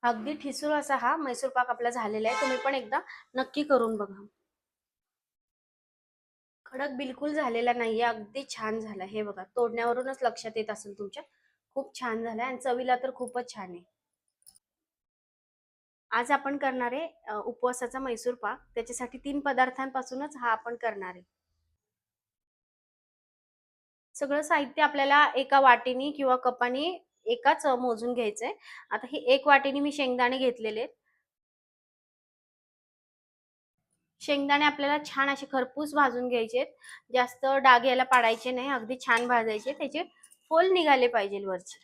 अगदी ठिसूळ असा हा मैसूर पाक आपला झालेला आहे. तुम्ही पण एकदा नक्की करून बघा. कडक बिलकुल झालेला नाहीये. अगदी छान झाला. हे बघा, तोडण्यावरूनच लक्षात येत असेल तुमच्या. खूप छान झालाय आणि चवीला तर खूपच छान आहे. आज आपण करणार आहे उपवासाचा मैसूर पाक. त्याच्यासाठी 3 पदार्थांपासूनच हा आपण करणार आहे. सगळं साहित्य आपल्याला एका वाटीनी किंवा कपानी एकाच मोजून घ्यायचंय. आता ही 1 वाटीनी मी शेंगदाणे घेतलेले आहेत. शेंगदाणे आपल्याला छान असे खरपूस भाजून घ्यायचे आहेत. जास्त डाग याला पाडायचे नाही. अगदी छान भाजायचे. त्याचे फोल निघाले पाहिजे वरचे.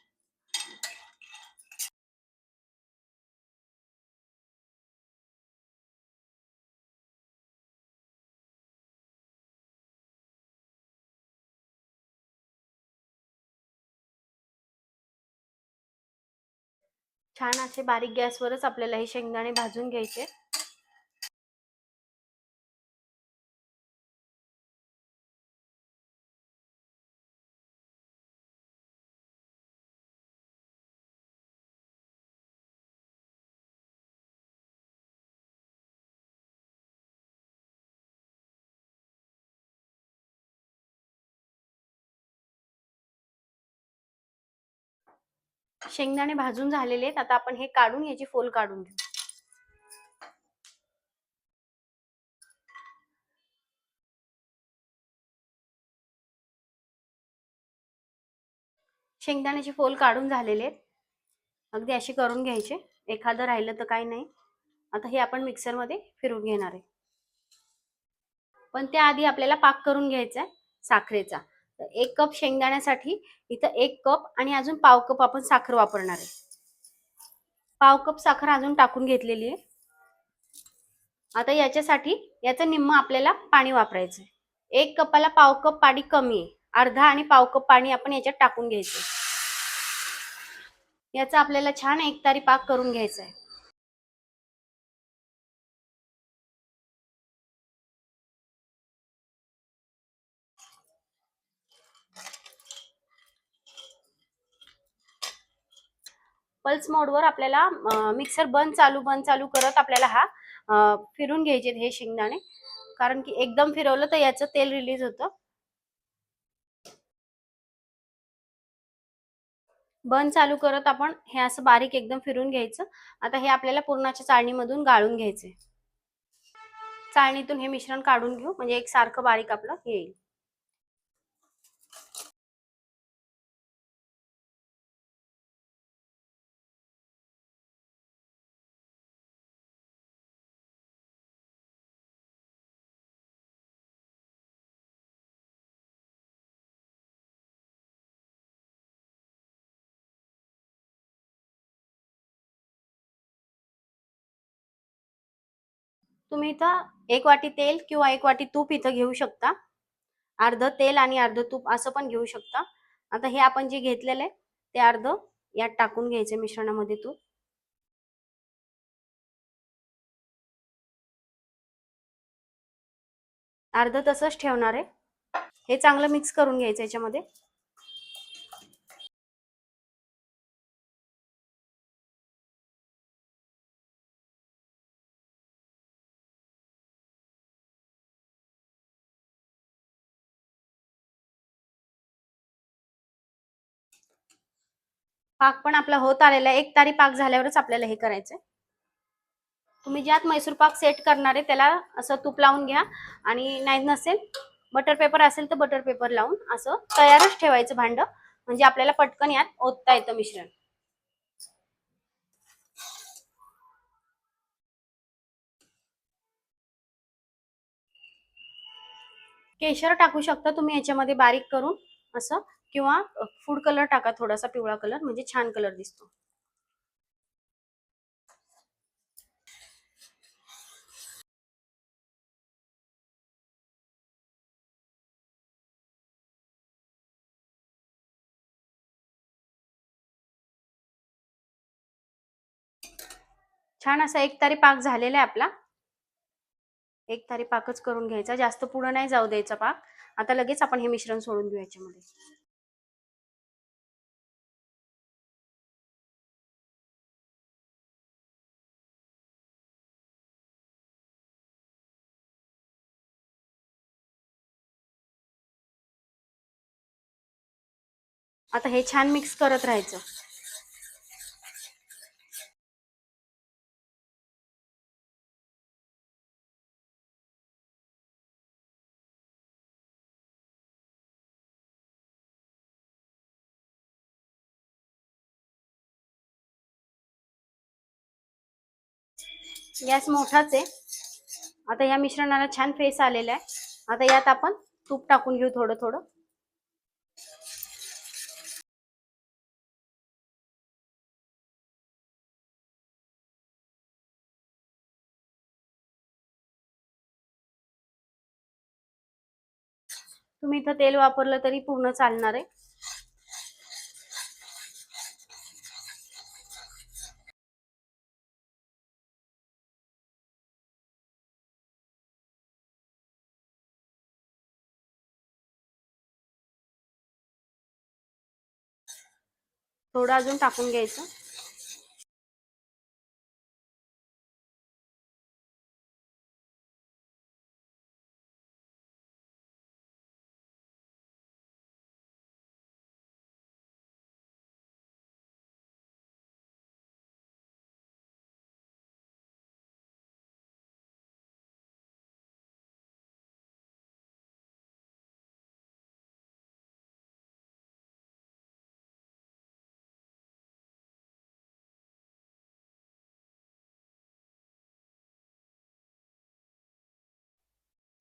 छान असे बारीक गॅसवरच आपल्याला हे शेंगदाणे भाजून घ्यायचे. शेंगदाणे भाजून झालेले आहेत. आता आपण हे काढून याची फोल काढून घेऊ. शेंगदाण्याचे फोल काढून झालेले आहेत. अगदी असे करून घ्यायचे. एखादं राहिलं तर काही नाही. आता हे आपण मिक्सरमध्ये फिरवून घेणार आहे. पण त्याआधी आपल्याला पाक करून घ्यायचा आहे साखरेचा. तर 1 कप शेंगदाण्यासाठी इथं 1 कप आणि अजून पाव कप आपण साखर वापरणार आहे. पाव कप साखर अजून टाकून घेतलेली आहे. आता याच्यासाठी याचं निम्म आपल्याला पाणी वापरायचं आहे. 1 कपाला पाव कप पाणी कमी आहे. अर्धा आणि पाव कप पाणी आपण याच्यात टाकून घ्यायचं. याचा आपल्याला छान एकतारी पाक करून घ्यायचा आहे. पल्स मोडवर आपल्याला मिक्सर बंद चालू करत आपल्याला हा फिरून घ्यायचे हे शेंगदाणे. कारण की एकदम फिरवलं तर याचं तेल रिलीज होतं. बंद चालू करत आपण हे असं बारीक एकदम फिरून घ्यायचं. आता हे आपल्याला पुरणाच्या चाळणीमधून गाळून घ्यायचे. चाळणीतून हे मिश्रण काढून घेऊ म्हणजे एक सारखं बारीक आपलं येईल. तुम्ही इथं 1 वाटी तेल किंवा 1 वाटी तूप इथं घेऊ शकता. अर्ध तेल आणि अर्ध तूप असं पण घेऊ शकता. आता हे आपण जे घेतलेलं आहे ते अर्ध यात टाकून घ्यायचं मिश्रणामध्ये तूप. अर्ध तसंच ठेवणार आहे. हे चांगलं मिक्स करून घ्यायचं याच्यामध्ये. पाक पण आपला होत आलेला आहे. 1 तारी पाक झाल्यावरच आपल्याला हे करायचंय. तुम्ही ज्यात मैसूर पाक सेट करणार आहे त्याला असं तूप लावून घ्या आणि नाही नसेल बटर पेपर असेल तर बटर पेपर लावून असं तयारच ठेवायचं भांड. म्हणजे आपल्याला पटकन यात ओतता येतं मिश्रण. केशर टाकू शकता तुम्ही याच्यामध्ये बारीक करून असं किंवा फूड कलर टाका थोडासा पिवळा कलर म्हणजे छान कलर दिसतो. छान असा 1 तारी पाक झालेला आहे आपला. 1 तारी पाकच करून घ्यायचा. जास्त पुढं नाही जाऊ द्यायचा पाक. आता लगेच आपण हे मिश्रण सोडून देऊ याच्यामध्ये. आता हे छान मिक्स करत राहायचं. गॅस मोठाच आहे. आता या मिश्रणाला छान फेस आलेला आहे. आता यात आपण तूप टाकून घेऊ थोडं थोडं. तुम्ही इथं तेल वापरलं तरी पूर्ण चालणार आहे. थोडं अजून टाकून घ्यायचं.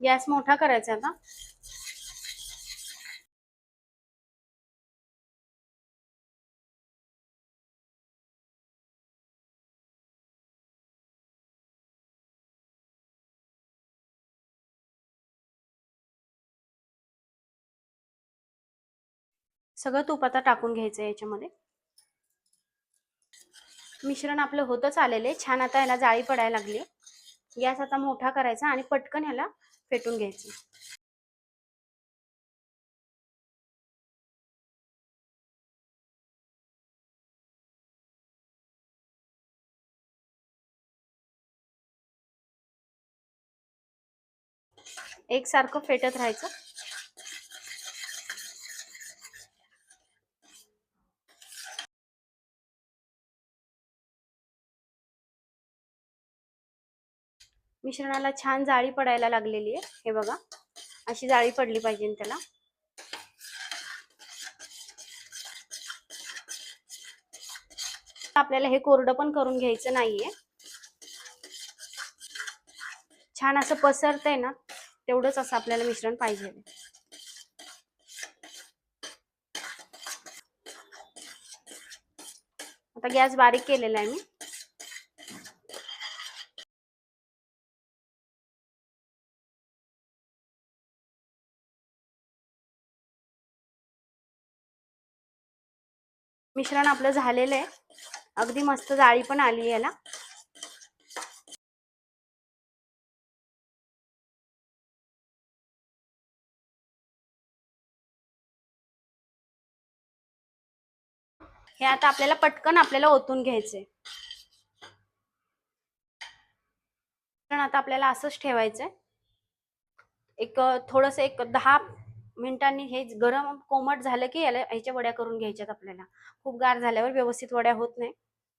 गॅस मोठा करायचा आता. सगळं तूप आता टाकून घ्यायचं याच्यामध्ये. मिश्रण आपलं होतच आलेले छान. आता याला जाळी पडायला लागली. गॅस आता मोठा करायचा आणि पटकन ह्याला फेटून घ्यायचं. एकसारखं फेटत राहायचं. मिश्रणाला छान जाळी पडायला लागलेली आहे. हे बघा, अशी जाळी पडली पाहिजे त्याला. आपल्याला हे कोरडं पण करून घ्यायचं नाहीये. छान असं पसरतंय ना, तेवढंच असं आपल्याला मिश्रण पाहिजे. आता गॅस बारीक केलेला आहे मी. मिश्रण आपलं झालेलं आहे. अगदी मस्त जाळी पण आली याला. हे आता आपल्याला पटकन ओतून घ्यायचंय. पण आता आपल्याला असंच ठेवायचंय. एक थोडंसं एक 10 मिनिटांनी हे गरम कोमट झालं की ह्याच्या वड्या करून घ्यायच्यात आपल्याला. खूप गार झाल्यावर व्यवस्थित वड्या होत नाही.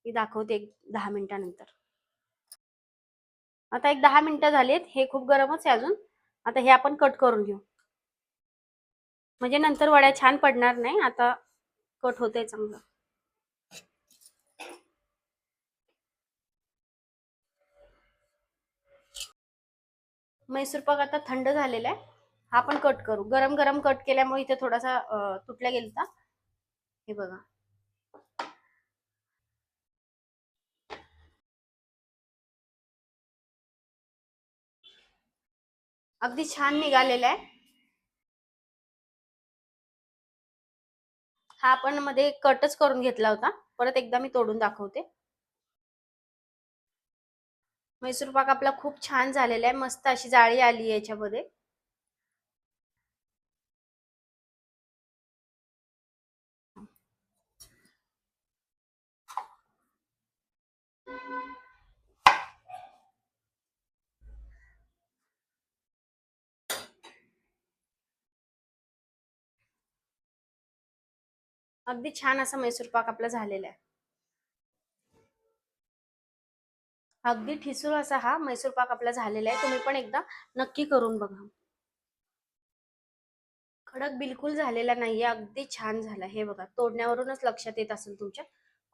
मी दाखवते एक 10 मिनिटानंतर. आता एक 10 मिनिटं झालीत. हे खूप गरमच आहे अजून. आता हे आपण कट करून घेऊ, म्हणजे नंतर वड्या छान पडणार नाही. आता कट होतंय चांगलं. मैसूर पाक आता थंड झालेला आहे. हा पण कट करू. गरम गरम कट केल्यामुळे इथे थोडासा तुटल्या गेलता. हे बघा, अगदी छान निघालेला आहे. हा आपण मध्ये कटच करून घेतला होता. परत एकदा मी तोडून दाखवते. मैसूर पाक आपला खूप छान झालेला आहे. मस्त अशी जाळी आली आहे याच्यामध्ये. अगदी छान असा मैसूर पाक आपला झालेला आहे. अगदी ठिसूळ असा हा मैसूर पाक आपला झालेला आहे. तुम्ही पण एकदा नक्की करून बघा. कडक बिलकुल झालेला नाहीये, अगदी छान झाला. हे बघा, तोडण्यावरूनच लक्षात येत असेल तुमच्या.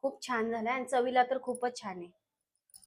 खूप छान झालाय आणि चवीला तर खूपच छान आहे.